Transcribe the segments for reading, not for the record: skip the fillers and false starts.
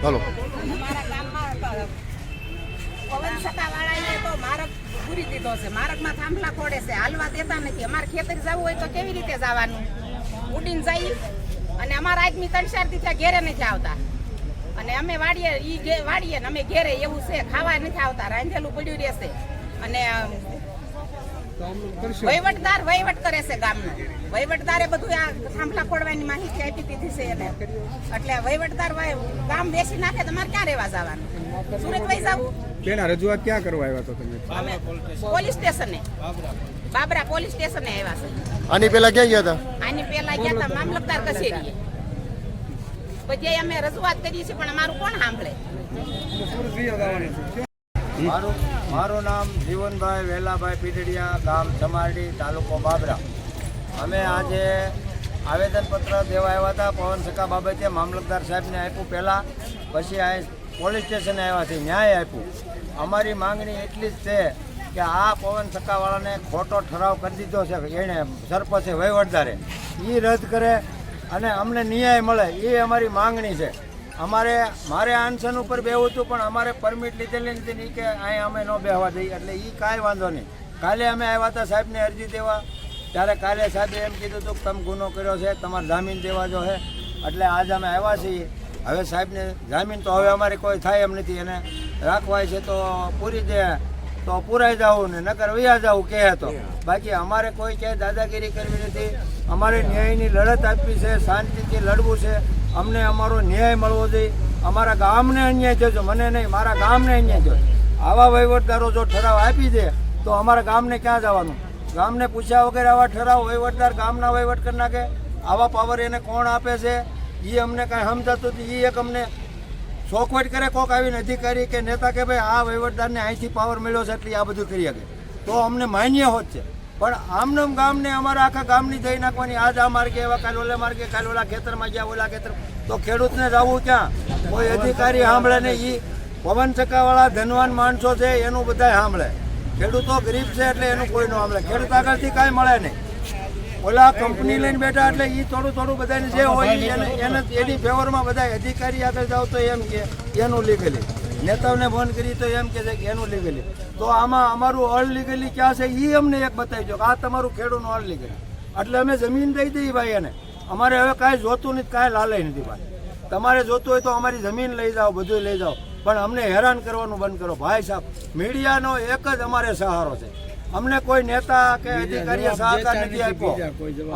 હાલો. અમારા ગામમાં પવન સત્તાવાળાએ તો માર્ગ પૂરી દીધો છે. માર્ગમાં થાંભલા ખોડે છે, હાલવા દેતા નથી. અમારે ખેતર જવું હોય તો કેવી રીતે જવાનું? ઉડીને જઈ અને અમારા આદમી 3-4 દી ત્યાં ઘેરે નથી આવતા અને અમે વાડીએ વાડીએ ને અમે ઘેરે એવું છે. ખાવા નથી આવતા, રાંધેલું પડ્યું રહેશે અને વહીવટ કરે છે ગામનો. વહીવટદારે બધું આ થાંભલા ખોડવાની માહિતી આપી દીધી છે એને. એટલે વહીવટદાર ગામ બેસી નાખે તમારે ક્યાં રહેવા જવાનું? સુરત વહી જવું? તેના રજૂઆત ક્યાં કરવા આવ્યા તો તમે? પોલીસ સ્ટેશને, બાબરા પોલીસ સ્ટેશને આવ્યા છે. આની પહેલા ક્યાં ગયા હતા? આની પહેલા ગયા હતા મામલતદાર કચેરીએ. પછી અમે રજૂઆત કરી છે પણ અમારું કોણ સાંભળે? મારું નામ જીવનભાઈ વેલાભાઈ પીડડિયા, ગામ ચમારડી, તાલુકો બાબરા. અમે આજે આવેદનપત્ર દેવા આવ્યા હતા પવન સખા બાબતે. મામલતદાર સાહેબને આપ્યું પહેલાં, પછી આ પોલીસ સ્ટેશને આવ્યા છે, ન્યાય આપ્યું. અમારી માંગણી એટલી જ છે કે આ પવન સખાવાળાને ખોટો ઠરાવ કરી દીધો છે એણે, સરપંચે, વહીવટદારે, એ રદ કરે અને અમને ન્યાય મળે, એ અમારી માંગણી છે. મારે આંસન ઉપર બેહવું હતું પણ અમારે પરમિટ લીધેલી નથી કે અહીં અમે ન બેહવા દઈએ, એટલે એ કાંઈ વાંધો નહીં. કાલે અમે આવ્યા હતા સાહેબને અરજી દેવા, ત્યારે કાલે સાહેબે એમ કીધું હતું કે તમે ગુનો કર્યો છે, તમારે જામીન દેવા જો છે. એટલે આજ અમે આવ્યા છીએ. હવે સાહેબને જામીન તો હવે અમારે કોઈ થાય એમ નથી, એને રાખવાય છે તો પૂરી દે તો પૂરાઈ જવું ને નકર વયા જવું કહે તો. બાકી અમારે કોઈ ક્યાંય દાદાગીરી કરવી નથી. અમારે ન્યાયની લડત આપવી છે, શાંતિથી લડવું છે. અમને અમારો ન્યાય મળવો જોઈએ. અમારા ગામને અન્યાય થયો છે, મને નહીં, મારા ગામને અન્યાય થયો. આવા વહીવટદારો જો ઠરાવ આપી દે તો અમારા ગામને ક્યાં જવાનું? ગામને પૂછ્યા વગર આવા ઠરાવ વહીવટદાર ગામના વહીવટ કરી નાખે. આવા પાવર એને કોણ આપે છે એ અમને કાંઈ સમજાતું નથી. એ એક અમને ચોખવટ કરે કોક આવીને અધિકારી કે નેતા કે ભાઈ આ વહીવટદારને અહીંથી પાવર મળ્યો છે એટલે આ બધું કરી શકે તો અમને માન્ય હોત છે. પણ આમનામ ગામને અમારા આખા ગામની જઈ નાખવાની. આજ આ માર્ગે એવા, કાલ ઓલા માર્ગે, કાલ ઓલા ખેતરમાં ગયા, ઓલા ખેતર, તો ખેડૂતને જવું ક્યાં? કોઈ અધિકારી સાંભળે નહીં. એ પવન સખાવાળા ધનવાન માણસો છે એનું બધા સાંભળે. ખેડૂતો ગરીબ છે એટલે એનું કોઈ ન સાંભળે. ખેડૂત આગળથી કાંઈ મળે નહીં. ઓલા કંપની લઈને બેઠા એટલે એ થોડું બધાને જે હોય એની ફેવરમાં બધા અધિકારી આગળ જાવ તો એમ કે એનું લીગલી, નેતાઓને ફોન કરી તો એમ કે છે કે એનું લીગલી. તો આમાં અમારું અનલીગલી ક્યાં છે એ અમને એક બતાવી દો કે આ તમારું ખેડૂતનું અનલીગલી. એટલે અમે જમીન દઈ દઈએ ભાઈ એને. અમારે હવે કાંઈ જોતું નથી, કાંઈ લાલય નથી ભાઈ. તમારે જોતું હોય તો અમારી જમીન લઈ જાઓ, બધું લઈ જાઓ, પણ અમને હેરાન કરવાનું બંધ કરો. ભાઈ સાહેબ, મીડિયાનો એક જ અમારે સહારો છે. અમને કોઈ નેતા કે અધિકારીએ સહકાર નથી આપ્યો.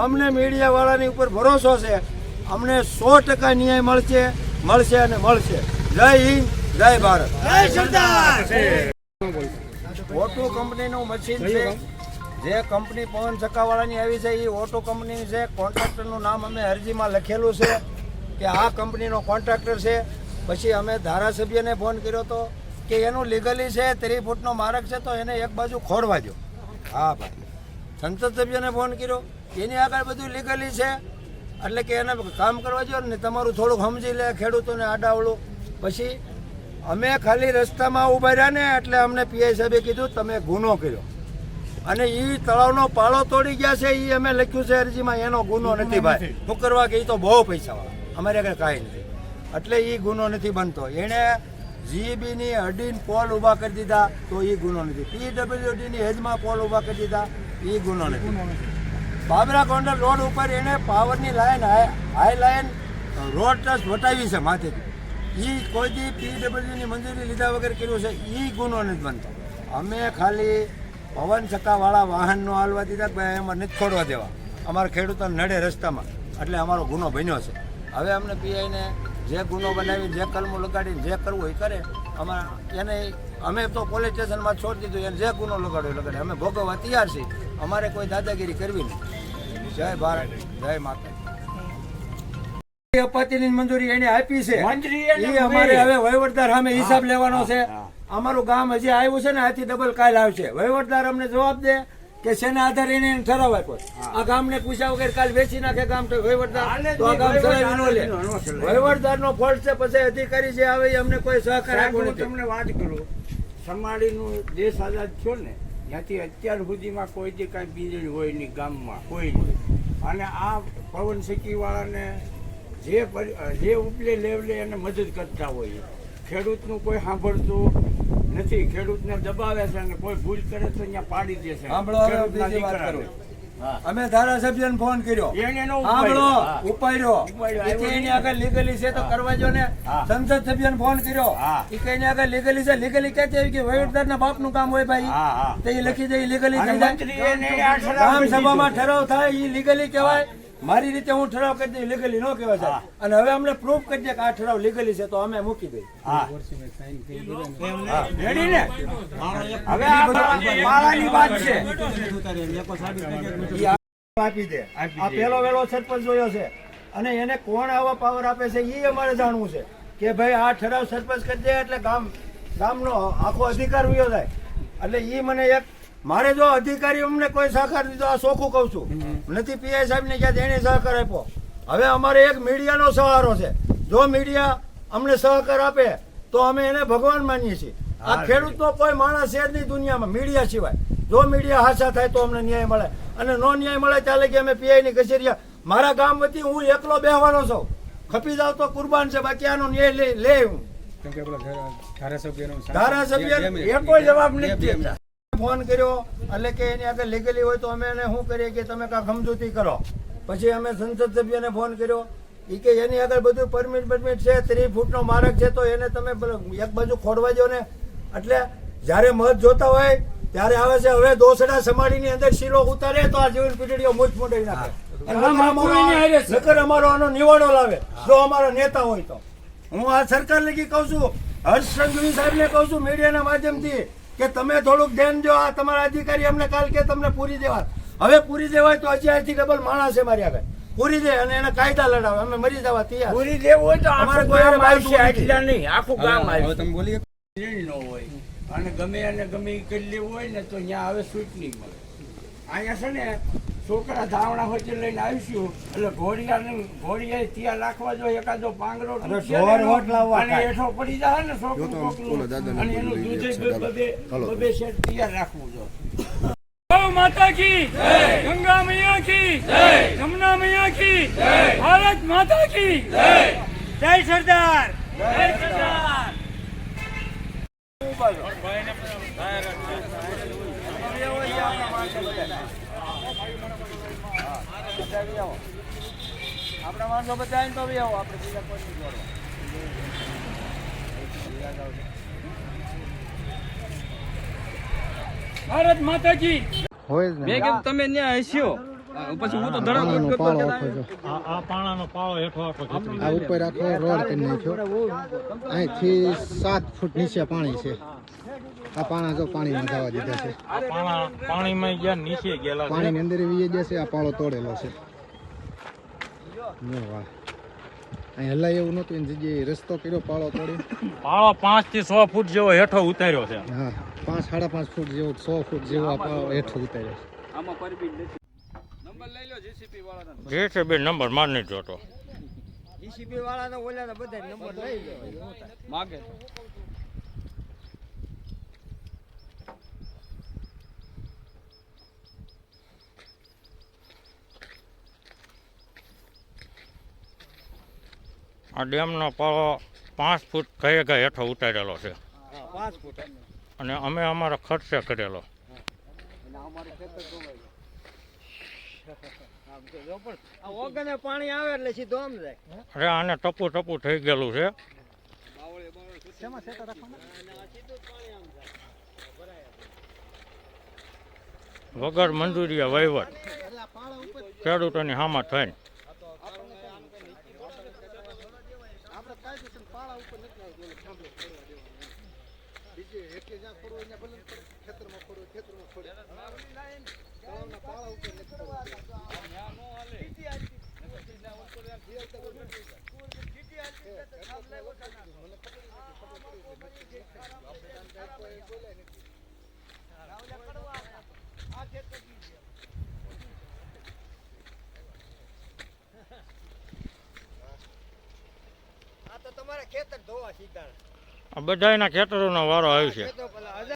અમને મીડિયા વાળાની ઉપર ભરોસો છે. અમને 100% ન્યાય મળશે અને મળશે. જય હિન્દ, જય ભારત, જય સરદાર. ઓટો કંપનીનું મશીન છે, જે કંપની પવન સખાવાળાની આવી છે એ ઓટો કંપનીની છે. કોન્ટ્રાક્ટરનું નામ અમે અરજીમાં લખેલું છે કે આ કંપનીનો કોન્ટ્રાક્ટર છે. પછી અમે ધારાસભ્યને ફોન કર્યો હતો કે એનું લીગલી છે, 30 ફૂટનો માર્ગ છે તો એને એક બાજુ ખોડવા દો. હા ભાઈ, સંસદ સભ્યને ફોન કર્યો, એની આગળ બધું લીગલી છે એટલે કે એને કામ કરવા દો ને. તમારું થોડુંક સમજી લે ખેડૂતોને આડાવડું. પછી અમે ખાલી રસ્તામાં ઊભા રહ્યા ને એટલે અમને પીઆઈ સાહેબે કીધું તમે ગુનો કર્યો અને એ તળાવનો પાળો તોડી ગયા છે. એ અમે લખ્યું છે અરજીમાં, એનો ગુનો નથી ભાઈ. શું કરવા કે એ તો બહુ પૈસાવાળા, અમારે આગળ કાંઈ નથી, એટલે એ ગુનો નથી બનતો. એણે જીબીની અડીને પોલ ઊભા કરી દીધા તો એ ગુનો નથી. પીડબ્લ્યુડીની હેજમાં પોલ ઊભા કરી દીધા એ ગુનો નથી. બાબરા ગોંડલ રોડ ઉપર એણે પાવરની line, high line road touch વટાવી છે માથેથી. એ કોઈ દી પીડબ્લ્યુની મંજૂરી લીધા વગર કર્યું છે, એ ગુનો નથી બનતો. અમે ખાલી પવન સખાવાળા વાહન ન હાલવા દીધા, ભાઈ એમાં નથી ખોડવા દેવા. અમારા ખેડૂતોને નડે રસ્તામાં, એટલે અમારો ગુનો બન્યો છે. હવે અમને પીઆઈને જે ગુનો બનાવી, જે કલમો લગાડીને જે કરવું એ કરે. એને અમે તો પોલીસ સ્ટેશનમાં છોડી દીધું. એને જે ગુનો લગાડ્યો લગાડે, અમે ભોગવવા તૈયાર છીએ. અમારે કોઈ દાદાગીરી કરવી નહીં. જય ભારત, જય માતા. અપાતીની મંજૂરી એને આપી છે, એ અમારે હવે વહીવટદાર સામે હિસાબ લેવાનો છે. અમારું ગામ હજી આવ્યું છે ને, આથી ડબલ કાલ આવશે. વહીવટદાર અમને જવાબ દે કે શેના આધારે એને ઠરાવ આપ્યો. આ ગામને પૂછ્યા વગર કાલ વેચી નાખે ગામ તો વહીવટદાર, તો આ ગામ ચલાવી ન લે. વહીવટદારનો ફોલ્ટ છે. પછી અધિકારી જે આવે એ અમને કોઈ સહકાર આપ્યો નથી. તમને વાત કરું, સમાડીનું દેશ આઝાદ થયો ને ત્યાંથી અત્યાર સુધીમાં કોઈ જે કાંઈ વીજળી હોય નહીં ગામમાં, કોઈ નહીં. અને આ પવન સખીવાળાને જે ઉપલે લેવલે એને મદદ કરતા હોય. ખેડૂતનું કોઈ સાંભળતું નથી. ખેડૂતને દબાવે છે અને કોઈ ભૂલ કરે તો અહીંયા પાડી દે છે. સાંભળો, હવે ખેડૂતના બીજી વાત દીકરાને. કરું. અમે ધારાસભ્યને ફોન કર્યો, એને નો સાંભળો, ઉપાડ્યો. ઉપાડ્યો. ઉપાડ્યો. એ કે એની આગળ લીગલી છે તો કરવા જો ને. હા. સંસદ સભ્યને ફોન કર્યો, હા. એ કે એની આગળ લીગલી છે. લીગલી ક્યાંથી આવી કે વહીવટદારના બાપનું કામ હોય ભાઈ. હા, હા. તો એ લખી દે, લીગલી અને થઈ જાય. મંત્રીએ એને આ ઠરાવ ગ્રામ કરી સભામાં દીધો. ઠરાવ થાય એ લીગલી કહેવાય. મારી રીતે હું ઠરાવ કરી દઈ, લીગલી ન કહેવાય સાહેબ. અને હવે અમને પ્રૂફ કરી દે કે આ ઠરાવ લીગલી છે તો અમે મૂકી દઈએ. હા. રેડી ને? હવે આ માળાની વાત છે. ઈ આપી દે. આ પેલો વેલો સરપંચ જોયો છે અને એને કોણ આવા પાવર આપે છે એ અમારે જાણવું છે કે ભાઈ આ ઠરાવ સરપંચ કરી દે એટલે ગામનો આખો અધિકાર વયો જાય. એટલે એ મને એક મારે જો અધિકારી અમને કોઈ સહકાર દીધો, આ ચોખ્ખું કહું છું, નથી પીઆઈ સાહેબ ને ક્યાં એને સહકાર આપ્યો. હવે અમારે એક મીડિયાનો સહારો છે. જો મીડિયા અમને સહકાર આપે તો અમે એને ભગવાન માનીએ છીએ. આ ખેડૂતનો કોઈ માણસ છે જ નહીં દુનિયામાં મીડિયા સિવાય. જો મીડિયા હાચા થાય તો અમને ન્યાય મળે, અને નો ન્યાય મળે ચાલે કે અમે પીઆઈની કચેરી મારા ગામ વતી હું એકલો બેહવાનો છું. ખપી જાવ તો કુરબાન છે, બાકી આનો ન્યાય લે હું. કેમ કે પેલા ધારાસભ્યનો ધારાસભ્ય એ કોઈ જવાબ નથી દેતા. ફોન કર્યો એટલે કે એની આગળ લીગલી હોય તો અમે એને શું કરીએ કે તમે કાંઈક સમજૂતી કરો. પછી અમે સંસદ સભ્યને ફોન કર્યો, એ કે એની આગળ બધું પરમિટ છે, 3 ફૂટનો માર્ગ છે તો એને તમે એક બાજુ ખોડવા દો ને. એટલે જ્યારે મત જોતા હોય ત્યારે આવે છે હવે દોસડા સમાડીની અંદર શીરો ઉતારે તો આ જીવન પીઢીઓ મુજ મોટી નાખે. નકર અમારો આનો નિવાડો લાવે જો અમારા નેતા હોય તો. હું આ સરકાર લગી કહું છું, હર્ષ સંઘવી સાહેબને કહું છું મીડિયાના માધ્યમથી કે તમે થોડુંક ધ્યાન દો. આ તમારા અધિકારી અમને કાલ કે તમને પૂરી દેવા, હવે પૂરી દેવાય તો હજી આથી ડબલ માણસ છે મારી આગળ. પૂરી દે અને એના કાયદા લડાવે, અમે મરી જવા તૈયાર. પૂરી દેવું હોય તો અમારે આખું કોઈ ગામ બાજુ આવશે, નથી. આટલા નહીં, આખું ગામ હવે આવશે. તમે બોલીએ. ન હોય અને ગમે ઈ કરી લેવું હોય ને તો અહીંયા હવે છૂટ નહીં મળે. અહીંયા છે ને છોકરા ધાવણા વચ્ચે લઈને આવીશું એટલે ઘોડિયા ત્યાં રાખવા જો એકાદો પાંગરો તૂટશે ઢોર ને હોટ લાવવા અને થાય. હેઠો પડી જાય ને છોકરું જો તો કોકનું. ઓલા દાદાને અને એનું બોલી દૂધે લઈએ છે. બબે સેટ તૈયાર રાખવું જો. गौ माता की जय, गंगा मैया की जय, यमुना मैया की जय, भारत माता की जय, जय सरदार, जय सरदार। આપણા માણસો બધા આવીને તો બી આવો, આપણે બીજા કોઈ નહીં જોડો. भारत माता की હોય જ ને. મેં કીધું તમે ત્યાં હસ્યો પછી હું તો ધડાકો કરતો પાળો હતો. આખો જો. આ પાણાનો પાળો હેઠો આખો આ ઉપર આખો રોડ કરી નાખ્યો. અહીંથી 7 ફૂટ નીચે પાણી છે. આ પાણા જો પાણીમાં જવા દીધા છે. આ પાણીમાં ગયા નીચે ગયેલા છે. પાણીની અંદર વી જશે. આ પાળો તોડેલો છે. નો વાહ. અહીં હલાય એવું નહોતું, એની જગ્યાએ રસ્તો કર્યો પાળો તોડી. પાળો 5 થી 6 ફૂટ જેવો હેઠો ઉતાર્યો છે. હા, 5-5.5 ફૂટ જેવો, 100 ફૂટ જેવો આ પાળો હેઠો ઉતાર્યો છે. આમાં પરબીટ નથી. નંબર લઈ લો જેસીબી વાળાનો. જે છે બે નંબર માર નહીં જોતો. જીસીબી વાળાને ઓલા બધા નંબર લઈ લેવાય. માગે આ ડેમનો પાળો 5 ફૂટ કઈ હેઠો ઉતારેલો છે 5 ફૂટ. અને અમે અમારા ખર્ચે કરેલો. આ ઓગણે પાણી આવે એટલે સીધો આમ જાય. અરે આને ટપુ થઈ ગયેલું છે. વગર મંજૂરીએ વહીવટ ખેડૂતોની હામાં થઈને આ તો તમારા ખેતર ધોવા સીધા. આ બધાયના ખેતરોનો વારો આવ્યો છે. તો પેલા